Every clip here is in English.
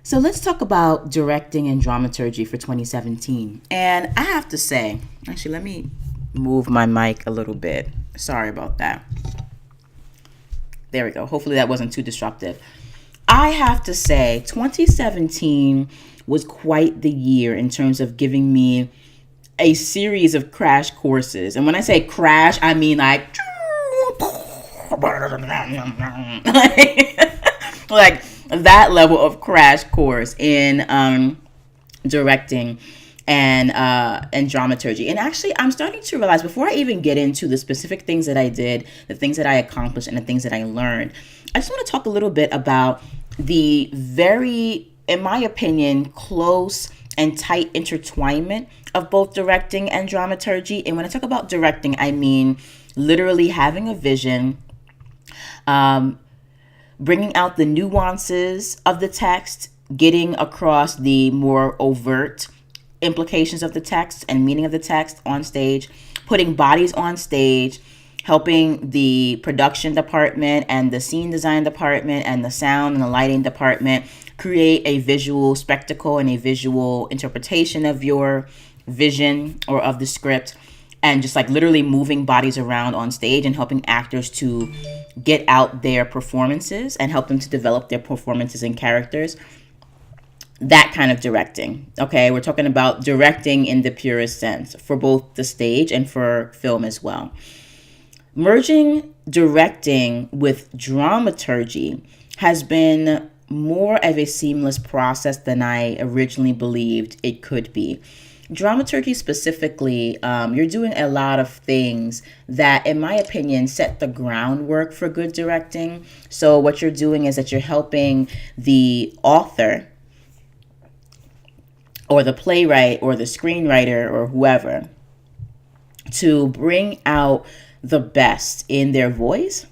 So let's talk about directing and dramaturgy for 2017. And I have to say, actually, let me move my mic a little bit. Sorry about that. There we go. Hopefully that wasn't too disruptive. I have to say, 2017 was quite the year in terms of giving me a series of crash courses. And when I say crash, I mean like like that level of crash course in directing and dramaturgy. And actually, I'm starting to realize, before I even get into the specific things that I did, the things that I accomplished, and the things that I learned, I just want to talk a little bit about the very, in my opinion, close and tight intertwinement of both directing and dramaturgy. And when I talk about directing, I mean literally having a vision, bringing out the nuances of the text, getting across the more overt implications of the text and meaning of the text on stage, putting bodies on stage, helping the production department and the scene design department and the sound and the lighting department create a visual spectacle and a visual interpretation of your vision or of the script, and just like literally moving bodies around on stage and helping actors to get out their performances and help them to develop their performances and characters. That kind of directing. Okay, we're talking about directing in the purest sense for both the stage and for film as well. Merging directing with dramaturgy has been more of a seamless process than I originally believed it could be. Dramaturgy specifically, you're doing a lot of things that, in my opinion, set the groundwork for good directing. So what you're doing is that you're helping the author or the playwright or the screenwriter or whoever to bring out the best in their voice,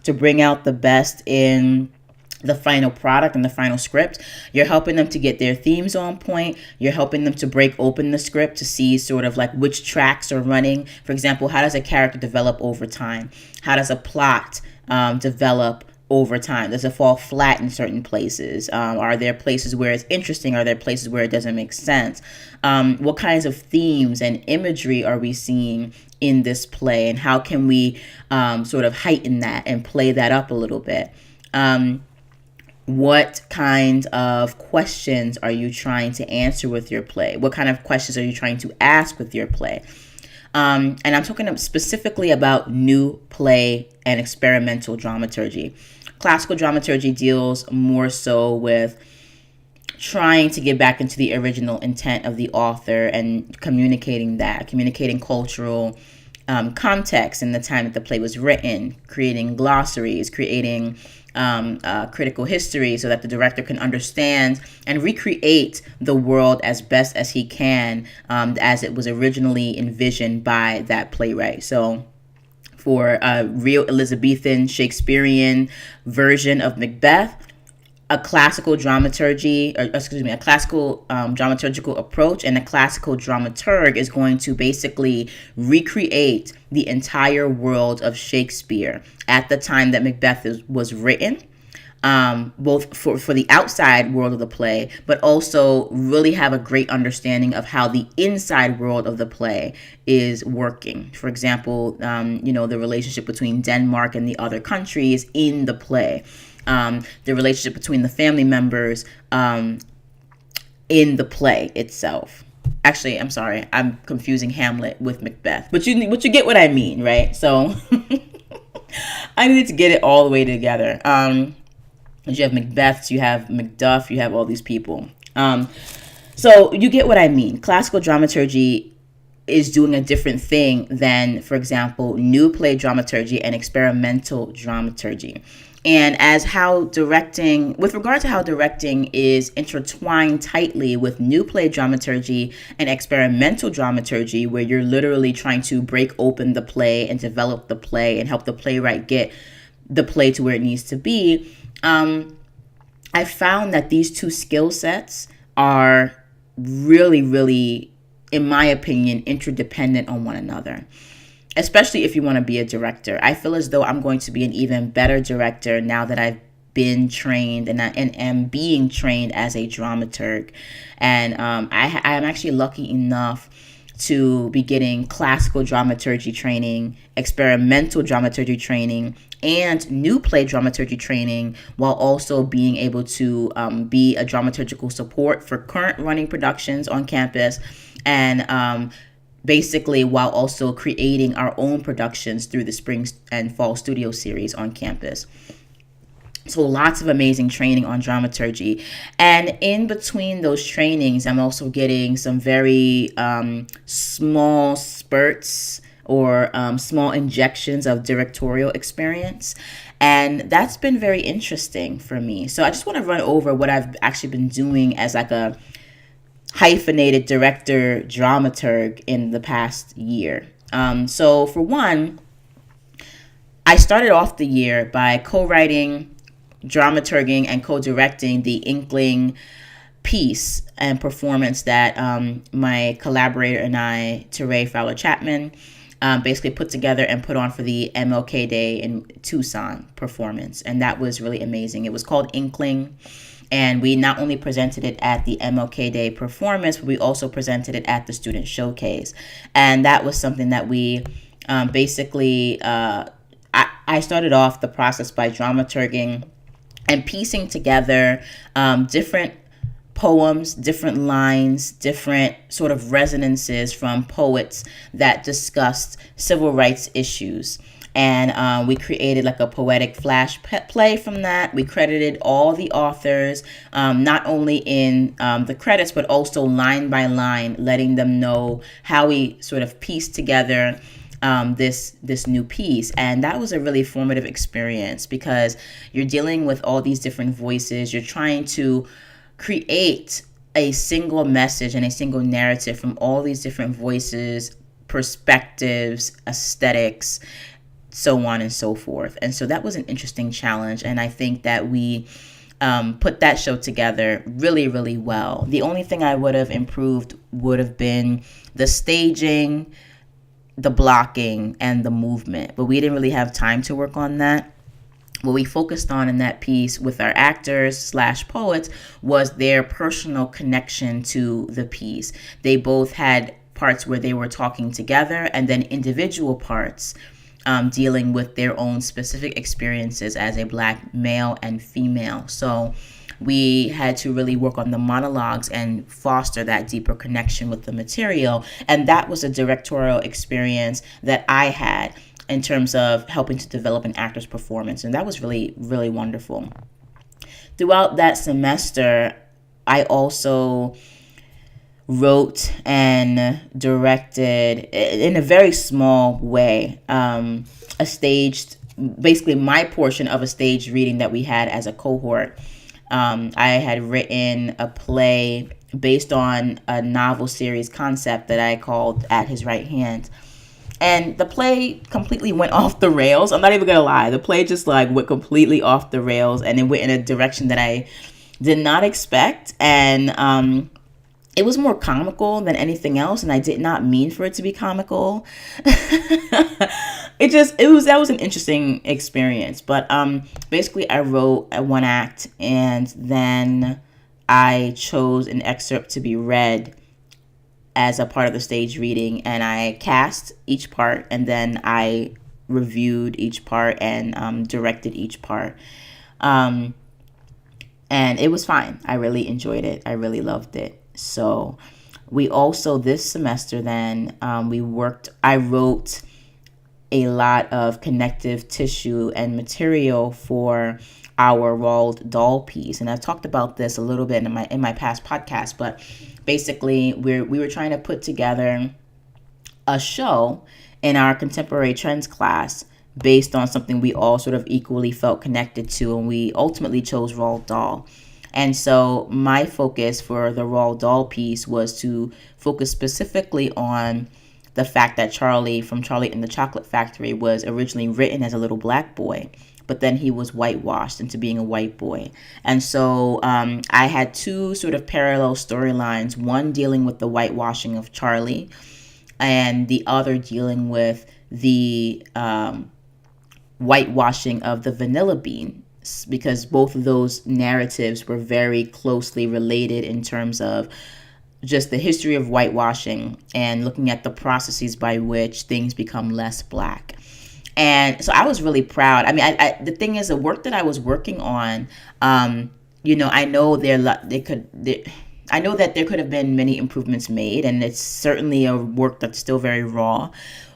to bring out the best in the final product and the final script. You're helping them to get their themes on point. You're helping them to break open the script to see sort of like which tracks are running. For example, how does a character develop over time? How does a plot develop over time? Does it fall flat in certain places? Are there places where it's interesting? Are there places where it doesn't make sense? What kinds of themes and imagery are we seeing in this play? And how can we sort of heighten that and play that up a little bit? What kind of questions are you trying to answer with your play? What kind of questions are you trying to ask with your play? And I'm talking specifically about new play and experimental dramaturgy. Classical dramaturgy deals more so with trying to get back into the original intent of the author and communicating cultural context in the time that the play was written, creating glossaries, creating critical history so that the director can understand and recreate the world as best as he can, as it was originally envisioned by that playwright. So for a real Elizabethan Shakespearean version of Macbeth, a classical dramaturgical approach and a classical dramaturg is going to basically recreate the entire world of Shakespeare at the time that Macbeth was written, both for the outside world of the play, but also really have a great understanding of how the inside world of the play is working. For example, the relationship between Denmark and the other countries in the play. The relationship between the family members in the play itself. Actually, I'm sorry, I'm confusing Hamlet with Macbeth, but you get what I mean, right? So I need to get it all the way together. You have Macbeths, you have Macduff, you have all these people. So you get what I mean. Classical dramaturgy is doing a different thing than, for example, new play dramaturgy and experimental dramaturgy. And with regard to how directing is intertwined tightly with new play dramaturgy and experimental dramaturgy, where you're literally trying to break open the play and develop the play and help the playwright get the play to where it needs to be, I found that these two skill sets are really, really, in my opinion, interdependent on one another. Especially if you want to be a director. I feel as though I'm going to be an even better director now that I've been trained and am being trained as a dramaturg. And I am actually lucky enough to be getting classical dramaturgy training, experimental dramaturgy training, and new play dramaturgy training, while also being able to be a dramaturgical support for current running productions on campus, and basically while also creating our own productions through the spring and fall studio series on campus. So lots of amazing training on dramaturgy. And in between those trainings, I'm also getting some very small spurts or small injections of directorial experience. And that's been very interesting for me. So I just want to run over what I've actually been doing as like a hyphenated director dramaturg in the past year. So for one, I started off the year by co-writing, dramaturging, and co-directing the Inkling piece and performance that my collaborator and I, Teray Fowler Chapman, basically put together and put on for the MLK Day in Tucson performance. And that was really amazing. It was called Inkling. And we not only presented it at the MLK Day performance, but we also presented it at the student showcase. And that was something that we basically, I started off the process by dramaturging and piecing together different poems, different lines, different sort of resonances from poets that discussed civil rights issues. And we created like a poetic flash play from that. We credited all the authors, not only in the credits, but also line by line, letting them know how we sort of pieced together this new piece. And that was a really formative experience because you're dealing with all these different voices. You're trying to create a single message and a single narrative from all these different voices, perspectives, aesthetics, so on and so forth. And so that was an interesting challenge. And I think that we put that show together really, really well. The only thing I would have improved would have been the staging, the blocking, and the movement. But we didn't really have time to work on that. What we focused on in that piece with our actors / poets was their personal connection to the piece. They both had parts where they were talking together and then individual parts dealing with their own specific experiences as a Black male and female. So we had to really work on the monologues and foster that deeper connection with the material. And that was a directorial experience that I had in terms of helping to develop an actor's performance. And that was really, really wonderful. Throughout that semester, I also wrote and directed in a very small way basically my portion of a staged reading that we had as a cohort. I had written a play based on a novel series concept that I called At His Right Hand. And the play completely went off the rails. I'm not even going to lie. The play just like went completely off the rails and it went in a direction that I did not expect. And it was more comical than anything else. And I did not mean for it to be comical. That was an interesting experience. But basically I wrote a one act and then I chose an excerpt to be read as a part of the stage reading, and I cast each part, and then I reviewed each part and directed each part. And it was fine. I really enjoyed it. I really loved it. So we also, this semester then, I wrote a lot of connective tissue and material for our Roald Dahl piece. And I've talked about this a little bit in my past podcast, but basically we were trying to put together a show in our contemporary trends class based on something we all sort of equally felt connected to, and we ultimately chose Roald Dahl. And so my focus for the Roald Dahl piece was to focus specifically on the fact that Charlie from Charlie and the Chocolate Factory was originally written as a little Black boy, but then he was whitewashed into being a white boy. And so I had two sort of parallel storylines, one dealing with the whitewashing of Charlie and the other dealing with the whitewashing of the Vanilla Bean because both of those narratives were very closely related in terms of just the history of whitewashing and looking at the processes by which things become less black. And so I was really proud. I mean, the thing is, the work that I was working on, I know I know that there could have been many improvements made, and it's certainly a work that's still very raw.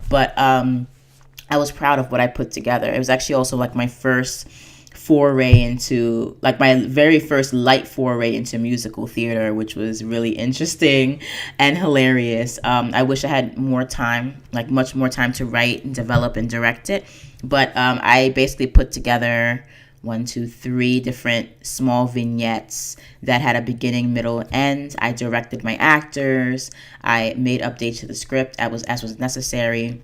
But I was proud of what I put together. It was actually also like my first foray into, like, my very first light foray into musical theater, which was really interesting and hilarious. I wish I had more time, like much more time, to write and develop and direct it. But I basically put together 3 different small vignettes that had a beginning, middle, and end. I directed my actors. I made updates to the script as was necessary.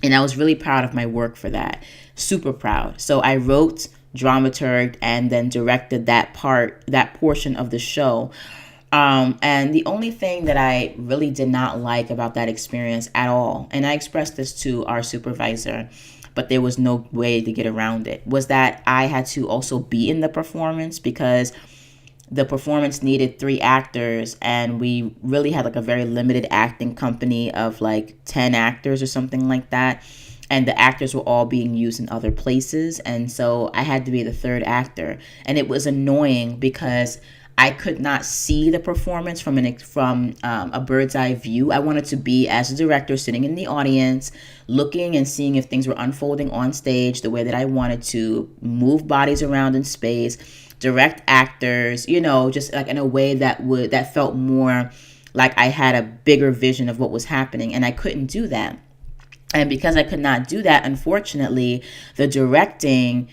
And I was really proud of my work for that. Super proud. So I wrote, dramaturged, and then directed that portion of the show. And the only thing that I really did not like about that experience at all, and I expressed this to our supervisor, but there was no way to get around it, was that I had to also be in the performance, because the performance needed 3 actors, and we really had like a very limited acting company of like 10 actors or something like that. And the actors were all being used in other places. And so I had to be the 3rd actor. And it was annoying because I could not see the performance from a bird's eye view. I wanted to be, as a director, sitting in the audience, looking and seeing if things were unfolding on stage the way that I wanted to, move bodies around in space, direct actors, just like in a way that felt more like I had a bigger vision of what was happening. And I couldn't do that. And because I could not do that, unfortunately, the directing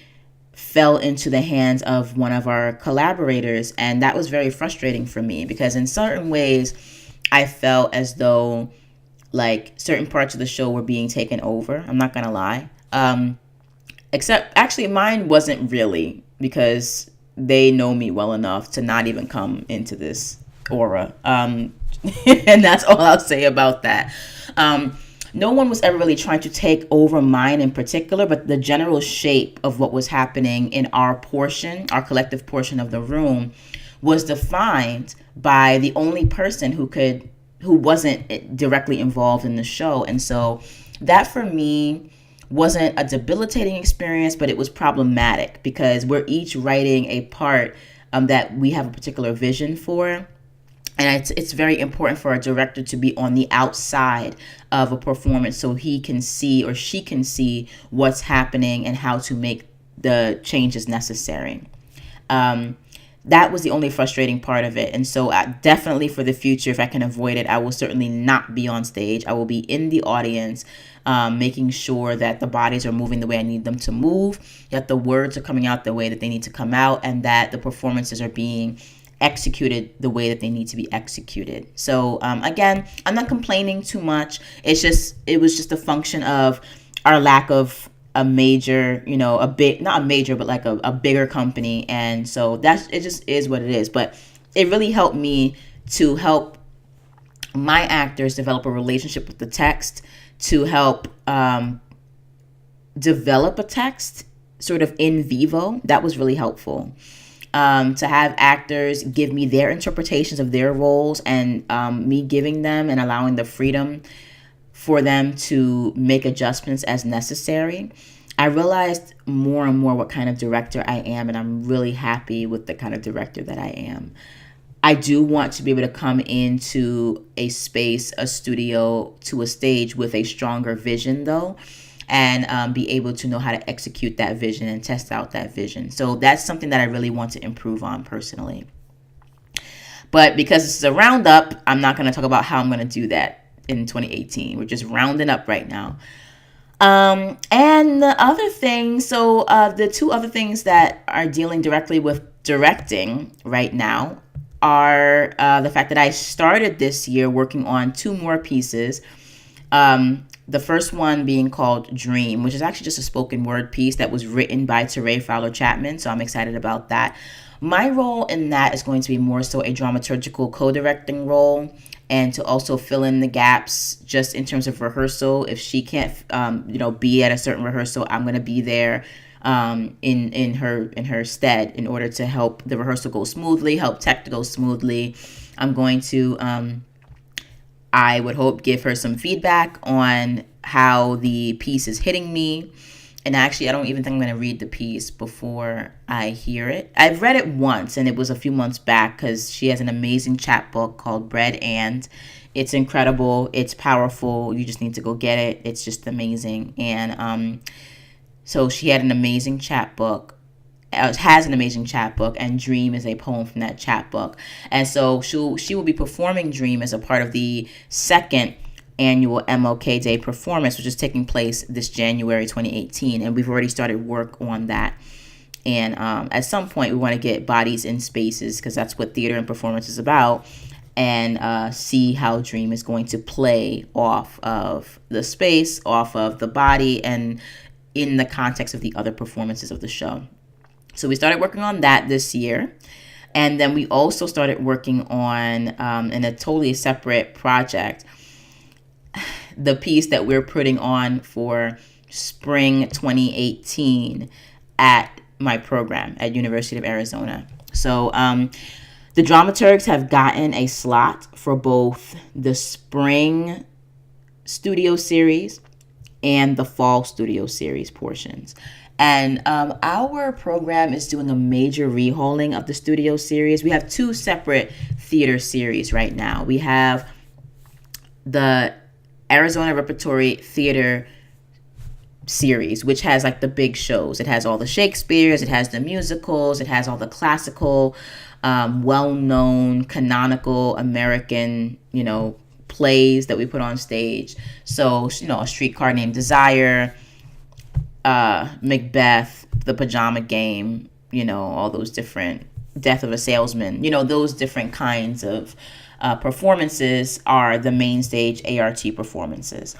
fell into the hands of one of our collaborators. And that was very frustrating for me, because in certain ways, I felt as though like certain parts of the show were being taken over. I'm not going to lie. Except actually mine wasn't really, because they know me well enough to not even come into this aura. And that's all I'll say about that. No one was ever really trying to take over mine in particular, but the general shape of what was happening in our collective portion of the room, was defined by the only person who wasn't directly involved in the show. And so that for me wasn't a debilitating experience, but it was problematic, because we're each writing a part that we have a particular vision for. And it's very important for a director to be on the outside of a performance, so he can see, or she can see, what's happening and how to make the changes necessary. That was the only frustrating part of it. And so definitely for the future, if I can avoid it, I will certainly not be on stage. I will be in the audience, making sure that the bodies are moving the way I need them to move, that the words are coming out the way that they need to come out, and that the performances are being executed the way that they need to be executed. So again, I'm not complaining too much. It was just a function of our lack of a major, not a major, but like a bigger company. And so it just is what it is. But it really helped me to help my actors develop a relationship with the text, to help develop a text sort of in vivo. That was really helpful. To have actors give me their interpretations of their roles, and me giving them and allowing the freedom for them to make adjustments as necessary. I realized more and more what kind of director I am, and I'm really happy with the kind of director that I am. I do want to be able to come into a space, a studio, to a stage with a stronger vision, though, and be able to know how to execute that vision and test out that vision. So that's something that I really want to improve on personally. But because this is a roundup, I'm not going to talk about how I'm going to do that in 2018. We're just rounding up right now. And the other thing, so the 2 other things that are dealing directly with directing right now are the fact that I started this year working on 2 more pieces. The first one being called Dream, which is actually just a spoken word piece that was written by Teray Fowler Chapman. So I'm excited about that. My role in that is going to be more so a dramaturgical co-directing role, and to also fill in the gaps just in terms of rehearsal. If she can't, be at a certain rehearsal, I'm going to be there in her stead in order to help the rehearsal go smoothly, help tech to go smoothly. I'm going to I would hope give her some feedback on how the piece is hitting me. And actually, I don't even think I'm going to read the piece before I hear it. I've read it once, and it was a few months back, because she has an amazing chapbook called Bread And. It's incredible. It's powerful. You just need to go get it. It's just amazing. And so she had an amazing chapbook. Has an amazing chapbook, and Dream is a poem from that chapbook. And so she will be performing Dream as a part of the second annual MLK Day performance, which is taking place this January 2018, and we've already started work on that. And at some point, we want to get bodies in spaces, because that's what theater and performance is about, and see how Dream is going to play off of the space, off of the body, and in the context of the other performances of the show. So we started working on that this year. And then we also started working on, in a totally separate project, the piece that we're putting on for spring 2018 at my program at University of Arizona. So the dramaturgs have gotten a slot for both the spring studio series and the fall studio series portions. And our program is doing a major rehauling of the studio series. We have two separate theater series right now. We have the Arizona Repertory Theater series, which has like the big shows. It has all the Shakespeare's, it has the musicals, it has all the classical, well-known, canonical American, plays that we put on stage. So, A Streetcar Named Desire, Macbeth, The Pajama Game, all those different, Death of a Salesman, those different kinds of performances are the main stage ART performances.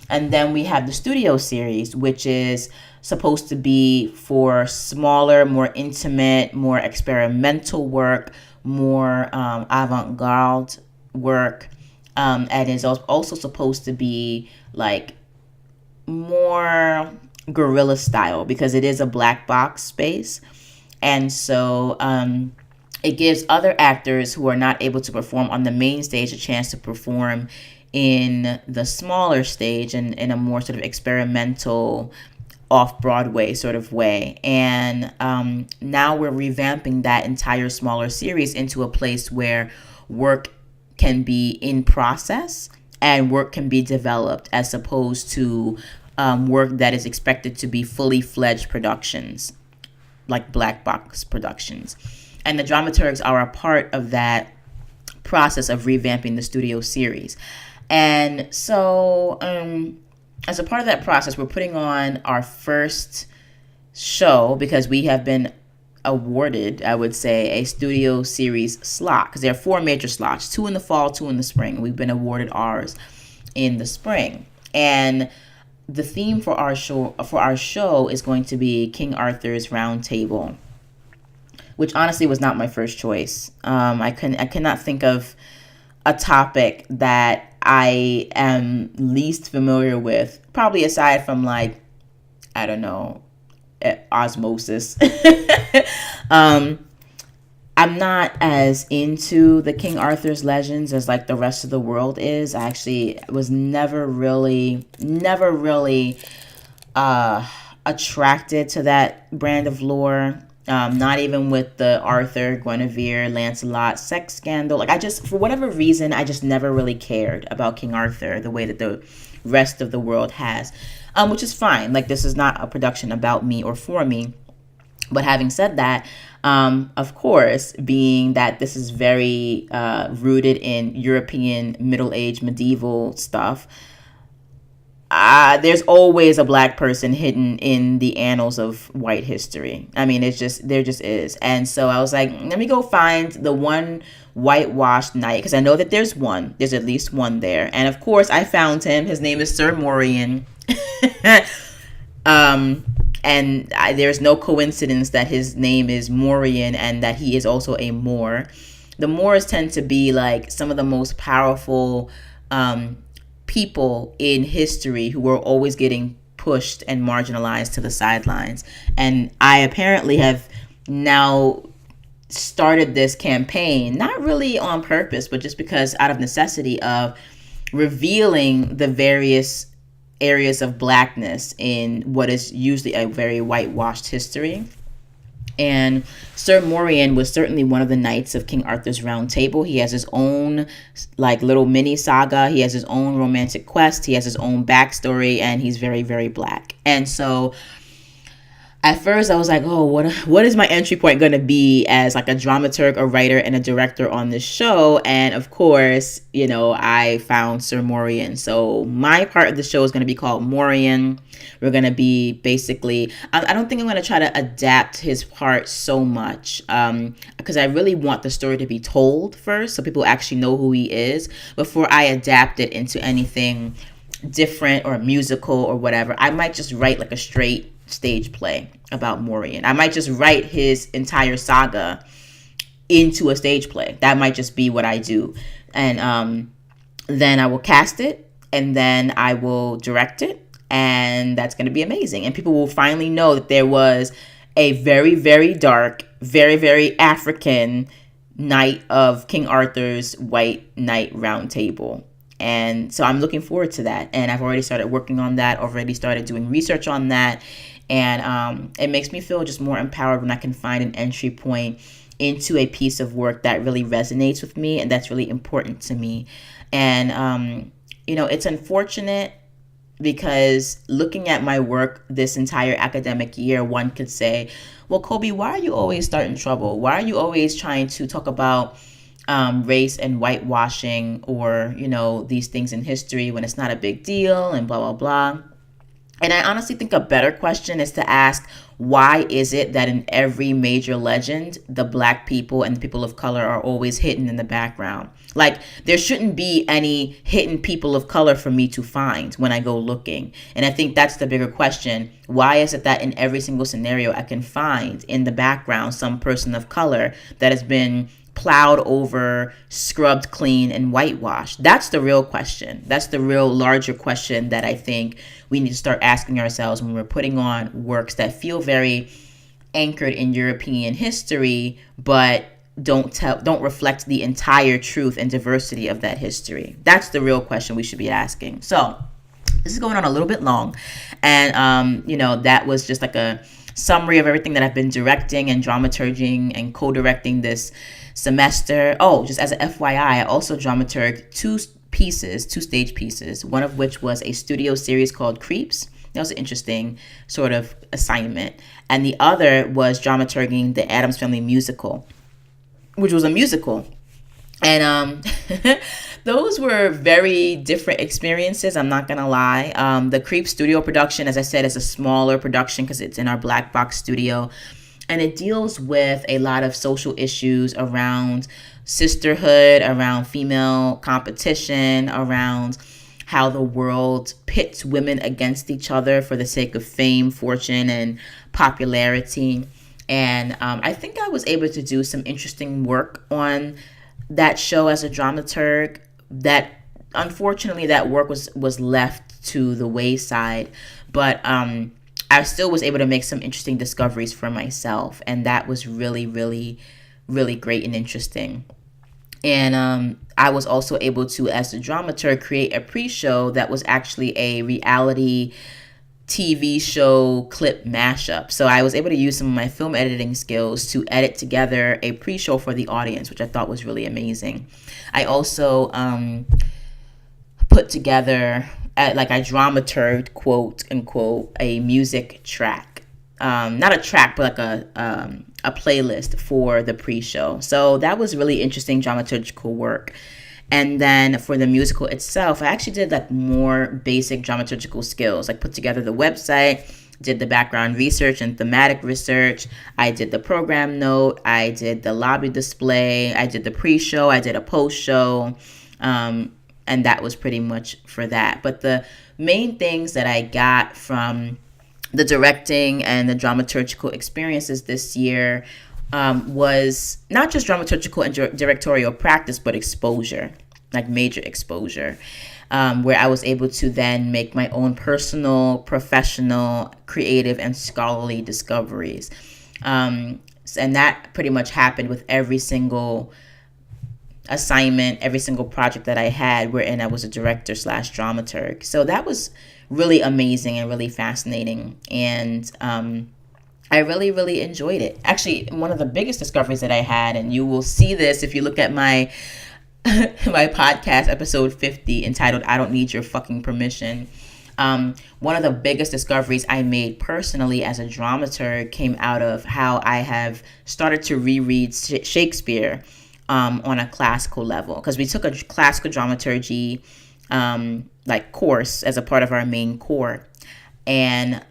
And then we have the studio series, which is supposed to be for smaller, more intimate, more experimental work, more avant-garde work, and is also supposed to be like more guerrilla style, because it is a black box space. And so it gives other actors who are not able to perform on the main stage a chance to perform in the smaller stage and in a more sort of experimental off-Broadway sort of way. And now we're revamping that entire smaller series into a place where work can be in process and work can be developed, as opposed to work that is expected to be fully fledged productions, like black box productions. And the dramaturgs are a part of that process of revamping the studio series. And so as a part of that process, we're putting on our first show, because we have been awarded, I would say, a studio series slot, because there are 4 major slots, 2 in the fall, 2 in the spring. We've been awarded ours in the spring. And the theme for our show is going to be King Arthur's Round Table, which honestly was not my first choice. I cannot think of a topic that I am least familiar with, probably aside from osmosis. I'm not as into the King Arthur's legends as like the rest of the world is. I actually was never really attracted to that brand of lore. Not even with the Arthur, Guinevere, Lancelot sex scandal. Like, for whatever reason, I just never really cared about King Arthur the way that the rest of the world has, which is fine. Like, this is not a production about me or for me. But having said that, of course, being that this is very rooted in European Middle Age medieval stuff, there's always a black person hidden in the annals of white history. I mean, there just is. And so I was like, let me go find the one whitewashed knight, because I know that there's at least one there. And of course, I found him. His name is Sir Morian. And there's no coincidence that his name is Morian and that he is also a Moor. The Moors tend to be like some of the most powerful people in history, who are always getting put pushed and marginalized to the sidelines. And I apparently have now started this campaign, not really on purpose, but just because out of necessity of revealing the various areas of blackness in what is usually a very whitewashed history. And Sir Morian was certainly one of the knights of King Arthur's Round Table. He has his own like little mini saga. He has his own romantic quest. He has his own backstory, and he's very, very black. And so at first I was like, oh, what is my entry point going to be as like a dramaturg, a writer, and a director on this show? And of course, I found Sir Morian. So my part of the show is going to be called Morian. We're going to be basically, I don't think I'm going to try to adapt his part so much because I really want the story to be told first so people actually know who he is before I adapt it into anything different or musical or whatever. I might just write like a straight stage play about Morian. I might just write his entire saga into a stage play. That might just be what I do. And then I will cast it, and then I will direct it, and that's going to be amazing. And people will finally know that there was a very, very dark, very, very African knight of King Arthur's White Knight Round Table. And so I'm looking forward to that. And I've already started working on that, already started doing research on that. And it makes me feel just more empowered when I can find an entry point into a piece of work that really resonates with me and that's really important to me. And, it's unfortunate because looking at my work this entire academic year, one could say, well, Kobe, why are you always starting trouble? Why are you always trying to talk about race and whitewashing or, these things in history when it's not a big deal and blah, blah, blah. And I honestly think a better question is to ask, why is it that in every major legend, the black people and the people of color are always hidden in the background? Like, there shouldn't be any hidden people of color for me to find when I go looking. And I think that's the bigger question. Why is it that in every single scenario I can find in the background some person of color that has been plowed over, scrubbed clean, and whitewashed? That's the real question. That's the real larger question that I think we need to start asking ourselves when we're putting on works that feel very anchored in European history, but don't reflect the entire truth and diversity of that history. That's the real question we should be asking. So this is going on a little bit long, and that was just like a summary of everything that I've been directing and dramaturging and co-directing this semester. Oh, just as an FYI, I also dramaturged two stage pieces, one of which was a studio series called Creeps. That was an interesting sort of assignment. And the other was dramaturging the Addams Family musical, which was a musical. And those were very different experiences, I'm not gonna lie. The Creeps studio production, as I said, is a smaller production because it's in our black box studio. And it deals with a lot of social issues around sisterhood, around female competition, around how the world pits women against each other for the sake of fame, fortune, and popularity. And I think I was able to do some interesting work on that show as a dramaturg. That unfortunately that work was left to the wayside, but I still was able to make some interesting discoveries for myself, and that was really, really, really great and interesting. And I was also able to, as a dramaturg, create a pre-show that was actually a reality TV show clip mashup. So I was able to use some of my film editing skills to edit together a pre-show for the audience, which I thought was really amazing. I also put together, I dramaturged, quote unquote, a music track. Not a track, but like a playlist for the pre-show. So that was really interesting dramaturgical work. And then for the musical itself, I actually did like more basic dramaturgical skills, like put together the website, did the background research and thematic research. I did the program note. I did the lobby display. I did the pre-show. I did a post-show. And that was pretty much for that. But the main things that I got from the directing and the dramaturgical experiences this year was not just dramaturgical and directorial practice, but exposure. like major exposure, where I was able to then make my own personal, professional, creative, and scholarly discoveries. And that pretty much happened with every single assignment, every single project that I had wherein I was a director slash dramaturg. So that was really amazing and really fascinating. And I really, really enjoyed it. Actually, one of the biggest discoveries that I had, and you will see this if you look at my my podcast episode 50 entitled "I Don't Need Your Fucking Permission." One of the biggest discoveries I made personally as a dramaturg came out of how I have started to reread Shakespeare on a classical level, because we took a classical dramaturgy like course as a part of our main core, and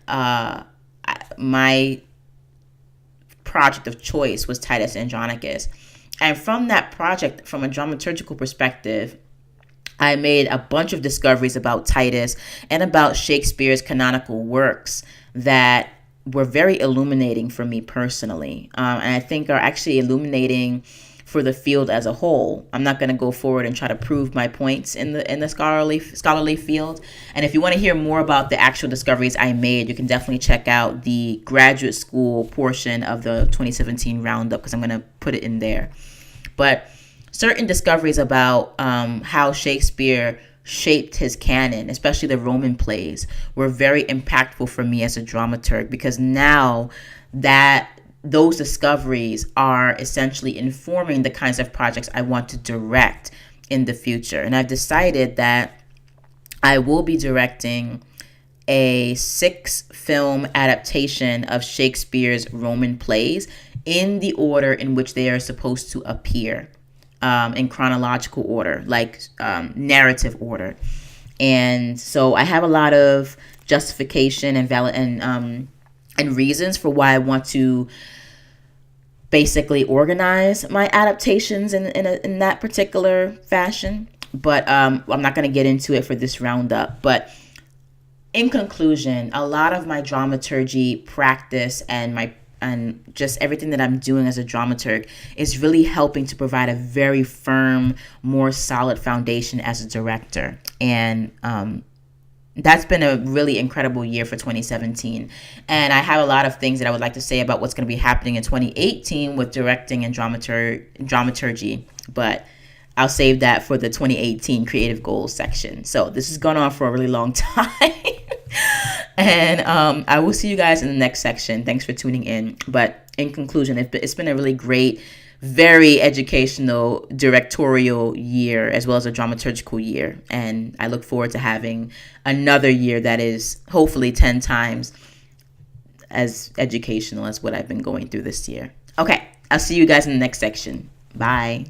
my project of choice was Titus Andronicus. And from that project, from a dramaturgical perspective, I made a bunch of discoveries about Titus and about Shakespeare's canonical works that were very illuminating for me personally, and I think are actually illuminating for the field as a whole. I'm not going to go forward and try to prove my points in the scholarly field. And if you want to hear more about the actual discoveries I made, you can definitely check out the graduate school portion of the 2017 roundup, because I'm going to put it in there. But certain discoveries about how Shakespeare shaped his canon, especially the Roman plays, were very impactful for me as a dramaturg, because now that those discoveries are essentially informing the kinds of projects I want to direct in the future. And I've decided that I will be directing a 6-film adaptation of Shakespeare's Roman plays in the order in which they are supposed to appear, in chronological order, like narrative order. And so I have a lot of justification and valid and reasons for why I want to basically organize my adaptations in that particular fashion. But I'm not going to get into it for this roundup. But in conclusion, a lot of my dramaturgy practice and just everything that I'm doing as a dramaturg is really helping to provide a very firm, more solid foundation as a director. And that's been a really incredible year for 2017. And I have a lot of things that I would like to say about what's going to be happening in 2018 with directing and dramaturgy. But I'll save that for the 2018 creative goals section. So this has gone on for a really long time. And I will see you guys in the next section. Thanks for tuning in. But in conclusion, it's been a really great, very educational directorial year, as well as a dramaturgical year. And I look forward to having another year that is hopefully 10 times as educational as what I've been going through this year. Okay, I'll see you guys in the next section. Bye.